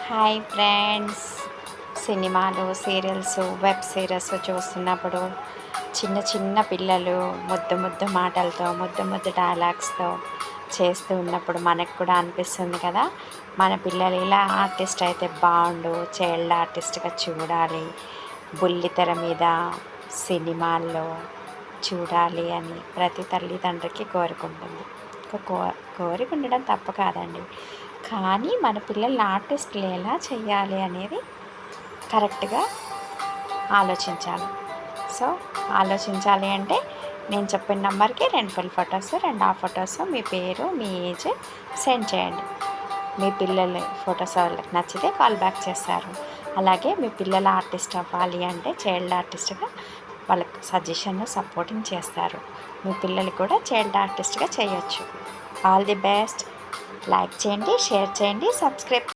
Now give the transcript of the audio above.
Hi friends. సినిమాలు, serials, web series చూస్తున్నప్పుడు చిన్న చిన్న పిల్లలు ముద్దు ముద్దు మాటలతో, ముద్దు ముద్దు డైలాగ్స్తో చేస్తూ ఉన్నప్పుడు మనకు కూడా అనిపిస్తుంది కదా, మన పిల్లలు ఇలా ఆర్టిస్ట్ అయితే బాగుండు, చైల్డ్ ఆర్టిస్ట్గా చూడాలి, బుల్లితెర మీద సినిమాల్లో చూడాలి అని ప్రతి తల్లిదండ్రికి కోరుకుంటుంది. కోరిక ఉండడం తప్పు కాదండి, కానీ మన పిల్లల్ని ఆర్టిస్టులు ఎలా చేయాలి అనేది కరెక్ట్గా ఆలోచించాలి. సో ఆలోచించాలి అంటే నేను చెప్పిన నెంబర్కి 2 ఫుల్ ఫొటోస్, 2 హాఫ్ ఫొటోస్, మీ పేరు, మీ ఏజ్ సెండ్ చేయండి. మీ పిల్లల ఫొటోస్ వాళ్ళకి నచ్చితే కాల్ బ్యాక్ చేస్తారు. అలాగే మీ పిల్లల ఆర్టిస్ట్ అవ్వాలి అంటే చైల్డ్ ఆర్టిస్ట్గా వాళ్ళకి సజెషన్, సపోర్టింగ్ చేస్తారు. మీ పిల్లలు కూడా చైల్డ్ ఆర్టిస్ట్గా చేయొచ్చు. All the best. లైక్ చేయండి, షేర్ చేయండి, సబ్స్క్రైబ్